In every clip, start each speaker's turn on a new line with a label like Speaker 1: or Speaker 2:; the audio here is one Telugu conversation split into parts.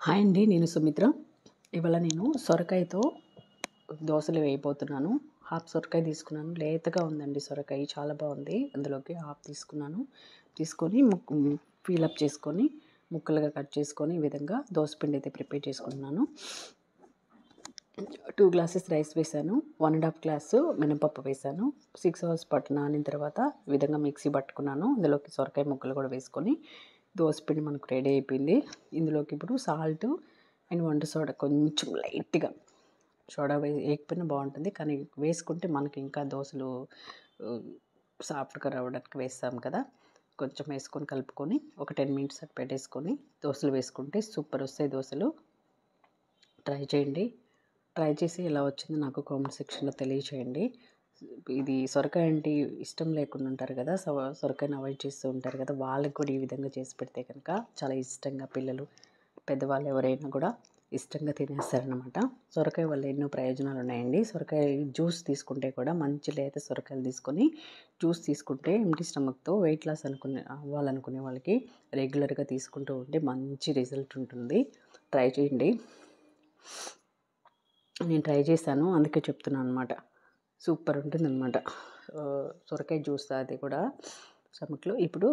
Speaker 1: హాయ్ అండి, నేను సుమిత్ర. ఇవాళ నేను సొరకాయతో దోసలు వేయబోతున్నాను. హాఫ్ సొరకాయ తీసుకున్నాను. లేతగా ఉందండి సొరకాయ, చాలా బాగుంది. అందులోకి హాఫ్ తీసుకొని ఫీలప్ చేసుకొని ముక్కలుగా కట్ చేసుకొని ఈ విధంగా దోసపిండి అయితే ప్రిపేర్ చేసుకుంటున్నాను. 2 గ్లాసెస్ రైస్ వేసాను, 1.5 గ్లాసు మినపప్పు వేసాను. 6 hours పాటు నానిన తర్వాత ఈ విధంగా మిక్సీ పట్టుకున్నాను. ఇందులోకి సొరకాయ ముక్కలు కూడా వేసుకొని దోసపిండి మనకు రెడీ అయిపోయింది. ఇందులోకి ఇప్పుడు సాల్ట్ అండ్ వంట సోడా కొంచెం లైట్గా, సోడా వేయకపోయినా బాగుంటుంది, కానీ వేసుకుంటే మనకి ఇంకా దోశలు సాఫ్ట్గా రావడానికి వేస్తాం కదా. కొంచెం వేసుకొని కలుపుకొని ఒక 10 minutes అటు పెట్టేసుకొని దోశలు వేసుకుంటే సూపర్ వస్తాయి దోశలు. ట్రై చేయండి. ట్రై చేసి ఎలా వచ్చిందో నాకు కామెంట్ సెక్షన్లో తెలియచేయండి. ఇది సొరకాయ అంటే ఇష్టం లేకుండా ఉంటారు కదా, సొరకాయని అవాయిడ్ చేస్తూ ఉంటారు కదా, వాళ్ళకి కూడా ఈ విధంగా చేసి పెడితే కనుక చాలా ఇష్టంగా పిల్లలు, పెద్దవాళ్ళు ఎవరైనా కూడా ఇష్టంగా తినేస్తారనమాట. సొరకాయ వల్ల ఎన్నో ప్రయోజనాలు ఉన్నాయండి. సొరకాయ జ్యూస్ తీసుకుంటే కూడా మంచి లేత సొరకాయలు తీసుకొని జ్యూస్ తీసుకుంటే ఎంటీ స్టమక్తో వెయిట్ లాస్ అవ్వాలనుకునే వాళ్ళకి రెగ్యులర్గా తీసుకుంటూ ఉంటే మంచి రిజల్ట్ ఉంటుంది. ట్రై చేయండి. నేను ట్రై చేశాను, అందుకే చెప్తున్నాను అనమాట. సూపర్ ఉంటుందన్నమాట సొరకాయ జ్యూస్. అది కూడా స్టమక్లో. ఇప్పుడు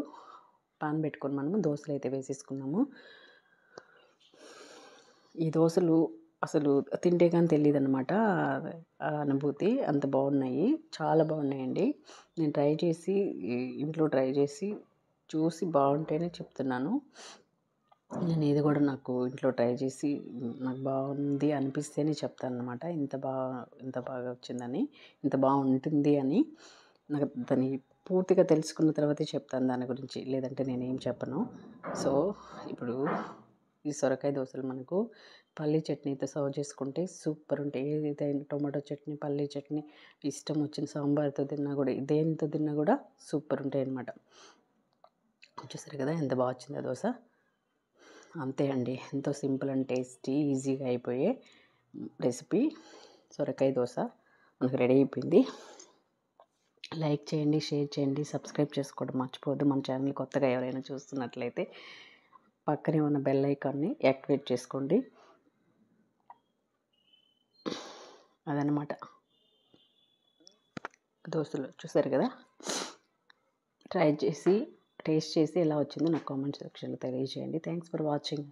Speaker 1: పాన్ పెట్టుకొని మనము దోశలు అయితే వేసేసుకున్నాము. ఈ దోశలు అసలు తింటే కానీ తెలియదు అనమాట అనుభూతి, అంత బాగున్నాయి, చాలా బాగున్నాయండి. నేను ట్రై చేసి ఇంట్లో ట్రై చేసి చూసి బాగుంటేనే చెప్తున్నాను. నేను ఇది కూడా నాకు ఇంట్లో ట్రై చేసి నాకు బాగుంది అనిపిస్తేనే చెప్తాను అనమాట. ఇంత బాగా వచ్చిందని, ఇంత బాగుంటుంది అని నాకు దాన్ని పూర్తిగా తెలుసుకున్న తర్వాతే చెప్తాను దాని గురించి, లేదంటే నేనేం చెప్పను. సో ఇప్పుడు ఈ సొరకాయ దోశలు మనకు పల్లీ చట్నీతో సర్వ్ చేసుకుంటే సూపర్ ఉంటాయి. ఏదైనా టొమాటో చట్నీ, పల్లీ చట్నీ, ఇష్టం వచ్చిన సాంబార్తో తిన్నా కూడా, దేనితో తిన్నా కూడా సూపర్ ఉంటాయి అన్నమాట. చూసారు కదా ఎంత బాగా వచ్చిందో దోశ. అంతే అండి, ఎంతో సింపుల్ అండ్ టేస్టీ, ఈజీగా అయిపోయే రెసిపీ సొరకాయ దోశ మనకు రెడీ అయిపోయింది. లైక్ చేయండి, షేర్ చేయండి, సబ్స్క్రైబ్ చేసుకోవడం మర్చిపోవద్దు. మన ఛానల్ కొత్తగా ఎవరైనా చూస్తున్నట్లయితే పక్కనే ఉన్న బెల్ ఐకాన్ని యాక్టివేట్ చేసుకోండి. అదనమాట దోశలు. చూసారు కదా, ట్రై చేసి టేస్ట్ చేసి ఎలా వచ్చిందో నాకు కామెంట్ సెక్షన్లో తెలియజేయండి. Thanks for watching.